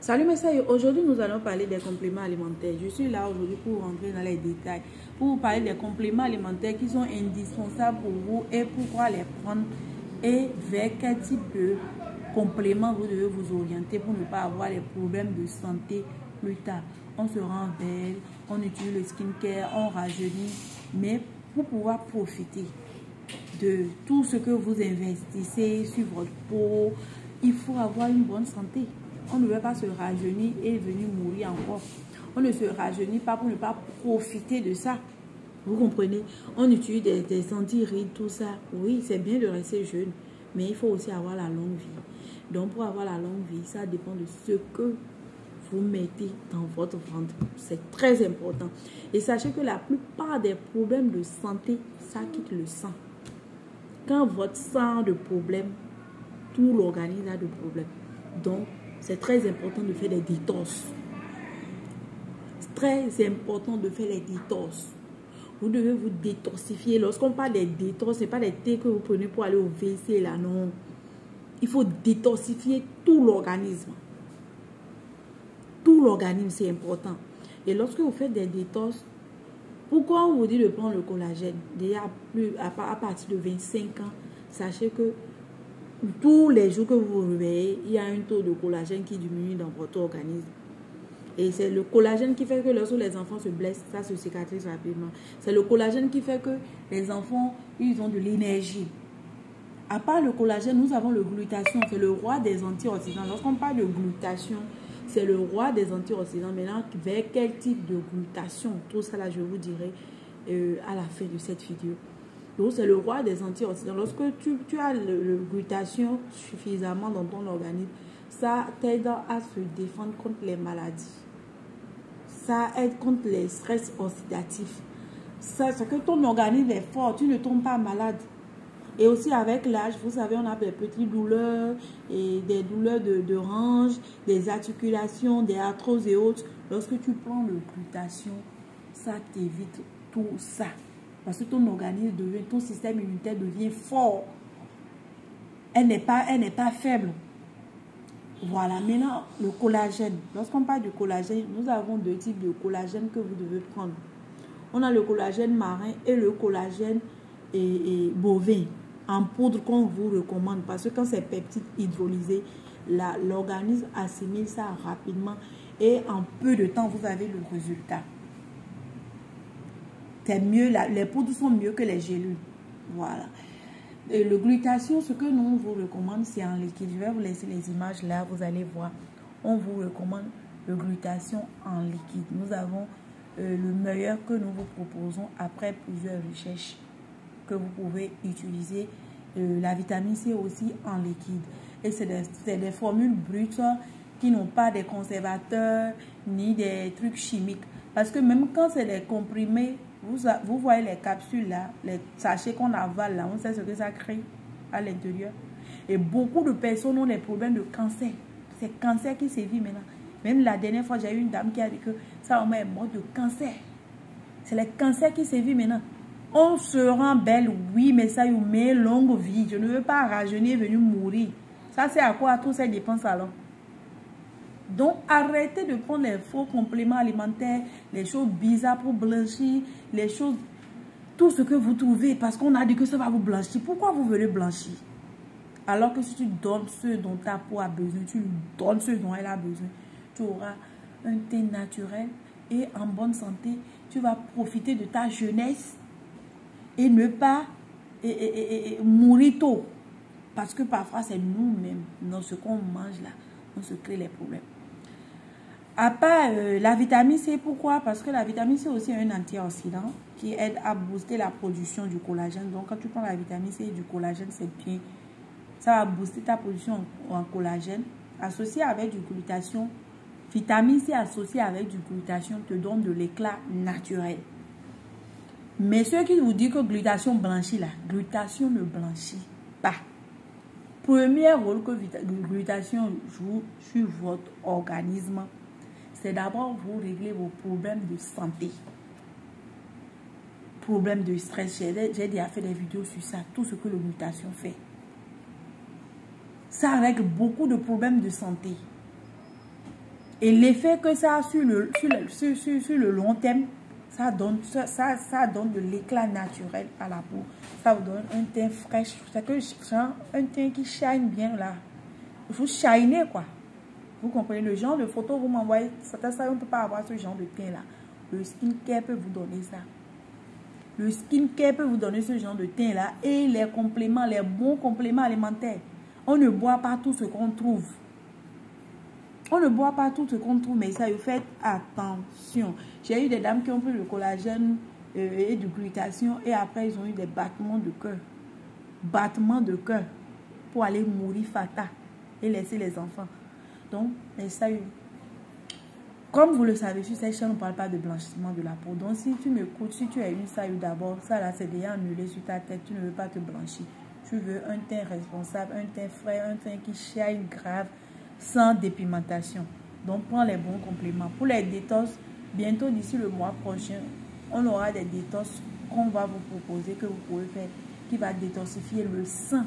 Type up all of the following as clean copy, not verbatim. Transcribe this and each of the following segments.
Salut mes soeurs, aujourd'hui nous allons parler des compléments alimentaires. Je suis là aujourd'hui pour rentrer dans les détails, pour vous parler des compléments alimentaires qui sont indispensables pour vous et pourquoi les prendre et vers quel type de compléments vous devez vous orienter pour ne pas avoir les problèmes de santé plus tard. On se rend belle, on utilise le skincare, on rajeunit, mais pour pouvoir profiter de tout ce que vous investissez sur votre peau, il faut avoir une bonne santé. On ne veut pas se rajeunir et venir mourir encore. On ne se rajeunit pas pour ne pas profiter de ça. Vous comprenez? On utilise des anti-rides, tout ça. Oui, c'est bien de rester jeune, mais il faut aussi avoir la longue vie. Donc, pour avoir la longue vie, ça dépend de ce que vous mettez dans votre ventre. C'est très important. Et sachez que la plupart des problèmes de santé, ça quitte le sang. Quand votre sang a de problèmes, tout l'organisme a de problèmes. Donc, c'est très important de faire des détox. C'est très important de faire les détox. Vous devez vous détoxifier. Lorsqu'on parle des détox, ce n'est pas des thés que vous prenez pour aller au WC là, non. Il faut détoxifier tout l'organisme. Tout l'organisme, c'est important. Et lorsque vous faites des détox, pourquoi on vous dit de prendre le collagène? Déjà, à partir de 25 ans, sachez que tous les jours que vous vous réveillez, il y a un taux de collagène qui diminue dans votre organisme. Et c'est le collagène qui fait que lorsque les enfants se blessent, ça se cicatrise rapidement. C'est le collagène qui fait que les enfants, ils ont de l'énergie. À part le collagène, nous avons le glutathion, c'est le roi des antioxydants. Lorsqu'on parle de glutathion, c'est le roi des antioxydants. Maintenant, vers quel type de glutathion? Tout ça là, je vous dirai à la fin de cette vidéo. Donc, c'est le roi des antioxydants. Lorsque tu as le glutathion suffisamment dans ton organisme, ça t'aide à se défendre contre les maladies. Ça aide contre les stress oxydatifs. Ça, c'est que ton organisme est fort, tu ne tombes pas malade. Et aussi avec l'âge, vous savez, on a des petites douleurs, et des douleurs de hanches, des articulations, des arthroses et autres. Lorsque tu prends le glutathion, ça t'évite tout ça. Parce que ton organisme devient, ton système immunitaire devient fort. Elle n'est pas faible. Voilà. Maintenant, le collagène. Lorsqu'on parle du collagène, nous avons deux types de collagène que vous devez prendre. On a le collagène marin et le collagène bovin en poudre qu'on vous recommande. Parce que quand c'est peptide hydrolysé, l'organisme assimile ça rapidement et en peu de temps, vous avez le résultat. C'est mieux, les poudres sont mieux que les gélules. Voilà. Et le glutathion, ce que nous vous recommande, c'est en liquide. Je vais vous laisser les images là, vous allez voir. On vous recommande le glutathion en liquide. Nous avons le meilleur que nous vous proposons après plusieurs recherches que vous pouvez utiliser. La vitamine C aussi en liquide. Et c'est des formules brutes qui n'ont pas des conservateurs ni des trucs chimiques. Parce que même quand c'est des comprimés, vous voyez les capsules là, les sachets qu'on avale là, on sait ce que ça crée à l'intérieur. Et beaucoup de personnes ont des problèmes de cancer. C'est le cancer qui sévit maintenant. Même la dernière fois, j'ai eu une dame qui a dit que sa maman est morte de cancer. C'est le cancer qui sévit maintenant. On se rend belle, oui, mais ça y met longue vie. Je ne veux pas rajeunir et venir mourir. Ça, c'est à quoi toutes ces dépenses alors? Donc, arrêtez de prendre les faux compléments alimentaires, les choses bizarres pour blanchir, les choses, tout ce que vous trouvez, parce qu'on a dit que ça va vous blanchir. Pourquoi vous voulez blanchir? Alors que si tu donnes ce dont ta peau a besoin, tu lui donnes ce dont elle a besoin, tu auras un teint naturel et en bonne santé. Tu vas profiter de ta jeunesse et ne pas mourir tôt. Parce que parfois, c'est nous-mêmes, dans ce qu'on mange là, on se crée les problèmes. À part la vitamine C, pourquoi? Parce que la vitamine C aussi est un antioxydant qui aide à booster la production du collagène. Donc, quand tu prends la vitamine C et du collagène, c'est bien. Ça va booster ta production en collagène. Associé avec du glutathion, vitamine C associée avec du glutathion te donne de l'éclat naturel. Mais ceux qui vous disent que glutathion blanchit là, glutathion ne blanchit pas. Premier rôle que glutathion joue sur votre organisme, c'est d'abord vous régler vos problèmes de santé. Problèmes de stress, j'ai déjà fait des vidéos sur ça, tout ce que le glutathion fait. Ça règle beaucoup de problèmes de santé. Et l'effet que ça a sur le long terme, ça donne de l'éclat naturel à la peau. Ça vous donne un teint fraîche. C'est un teint qui shine bien là. Il faut shiner quoi. Vous comprenez le genre de photo vous m'envoyez. Ça, on ne peut pas avoir ce genre de teint là. Le skincare peut vous donner ça. Le skincare peut vous donner ce genre de teint là. Et les compléments, les bons compléments alimentaires. On ne boit pas tout ce qu'on trouve. On ne boit pas tout ce qu'on trouve, mais ça, vous faites attention. J'ai eu des dames qui ont pris le collagène et du glutathion et après, ils ont eu des battements de cœur. Battements de cœur pour aller mourir fata et laisser les enfants. Donc, ça, comme vous le savez, sur cette chaîne, on ne parle pas de blanchissement de la peau. Donc, si tu m'écoutes, si tu as une saillie d'abord, ça là, c'est déjà annulé sur ta tête. Tu ne veux pas te blanchir. Tu veux un teint responsable, un teint frais, un teint qui shine grave, sans dépigmentation. Donc, prends les bons compléments. Pour les détox, bientôt d'ici le mois prochain, on aura des détox qu'on va vous proposer, que vous pouvez faire, qui va détoxifier le sang,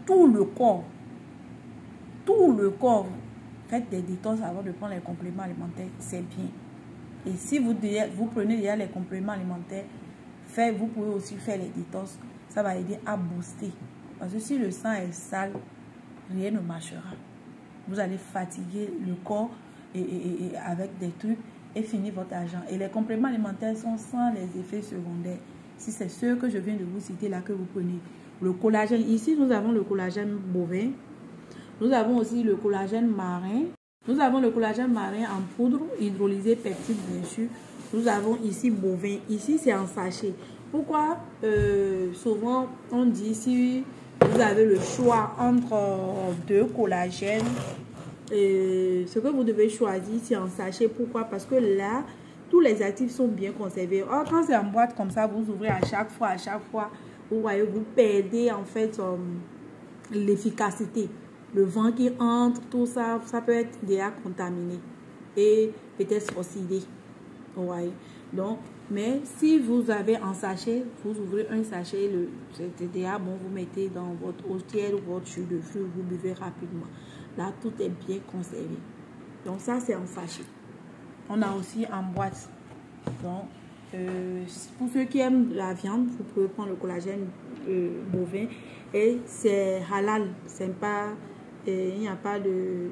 tout le corps. Tout le corps. Faites des détox avant de prendre les compléments alimentaires, c'est bien. Et si vous prenez déjà les compléments alimentaires, vous pouvez aussi faire les détox. Ça va aider à booster. Parce que si le sang est sale, rien ne marchera. Vous allez fatiguer le corps et avec des trucs et finir votre argent. Et les compléments alimentaires sont sans les effets secondaires. Si c'est ceux que je viens de vous citer là que vous prenez. Le collagène, ici nous avons le collagène bovin. Nous avons aussi le collagène marin. Nous avons le collagène marin en poudre, hydrolysé, peptide bien sûr. Nous avons ici bovin. Ici c'est en sachet. Pourquoi souvent on dit si vous avez le choix entre deux collagènes, ce que vous devez choisir c'est en sachet. Pourquoi? Parce que là, tous les actifs sont bien conservés. Or, quand c'est en boîte comme ça, vous ouvrez à chaque fois, vous voyez, vous perdez en fait l'efficacité. Le vent qui entre, tout ça, ça peut être déjà contaminé et peut-être oxydé. Ouais. Donc, mais si vous avez un sachet, vous ouvrez un sachet, c'est déjà bon, vous mettez dans votre eau tiède ou votre jus de fruits, vous buvez rapidement. Là, tout est bien conservé. Donc, ça, c'est un sachet. On a aussi en boîte. Donc, pour ceux qui aiment la viande, vous pouvez prendre le collagène bovin. Et c'est halal. C'est pas, il n'y a pas de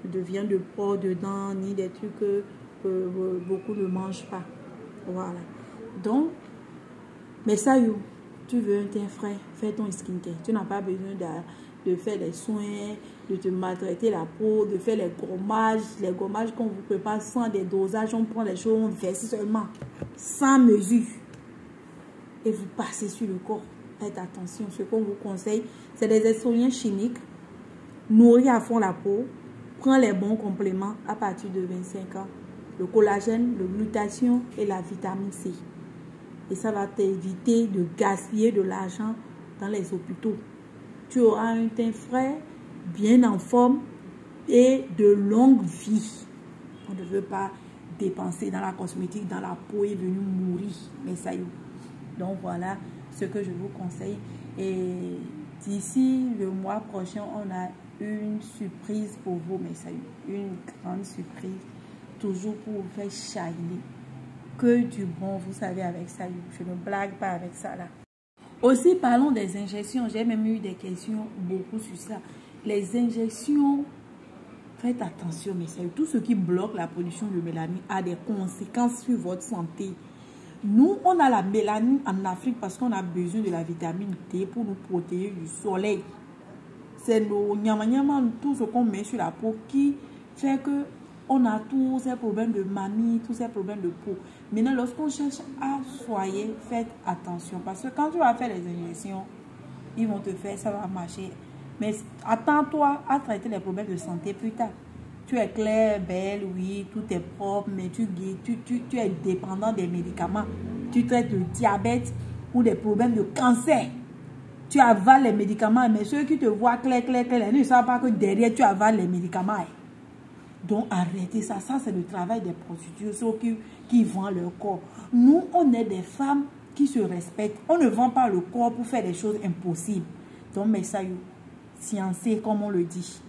viande de porc dedans, ni des trucs que beaucoup ne mangent pas. Voilà. Donc, mais ça, tu veux un teint frais, fais ton skincare. Tu n'as pas besoin de faire des soins, de te maltraiter la peau, de faire les gommages. Les gommages qu'on vous prépare sans des dosages, on prend les choses, on verse seulement, sans mesure. Et vous passez sur le corps. Faites attention. Ce qu'on vous conseille, c'est des exfoliants chimiques. Nourris à fond la peau. Prends les bons compléments à partir de 25 ans. Le collagène, le glutathion et la vitamine C. Et ça va t'éviter de gaspiller de l'argent dans les hôpitaux. Tu auras un teint frais, bien en forme et de longue vie. On ne veut pas dépenser dans la cosmétique, dans la peau et venir mourir. Mais ça y est. Donc voilà ce que je vous conseille. Et d'ici le mois prochain, on a une surprise pour vous. Mais ça y est, une grande surprise. Toujours pour vous faire shiner. Que du bon, vous savez, avec ça. Je ne blague pas avec ça là. Aussi, parlons des injections. J'ai même eu des questions beaucoup sur ça. Les injections, faites attention, mais c'est tout ce qui bloque la production de mélanine a des conséquences sur votre santé. Nous, on a la mélanine en Afrique parce qu'on a besoin de la vitamine D pour nous protéger du soleil. C'est nos nyama, tout ce qu'on met sur la peau qui fait que on a tous ces problèmes de mamie, tous ces problèmes de peau. Maintenant, lorsqu'on cherche à soigner, faites attention. Parce que quand tu vas faire les injections, ils vont te faire, ça va marcher. Mais attends-toi à traiter les problèmes de santé plus tard. Tu es claire, belle, oui, tout est propre, mais tu es dépendant des médicaments. Tu traites le diabète ou des problèmes de cancer. Tu avales les médicaments, mais ceux qui te voient clair, ils ne savent pas que derrière, tu avales les médicaments. Donc, arrêtez ça. Ça, c'est le travail des prostituées, ceux qui vendent leur corps. Nous, on est des femmes qui se respectent. On ne vend pas le corps pour faire des choses impossibles. Donc, mais ça, sciencé, comme on le dit.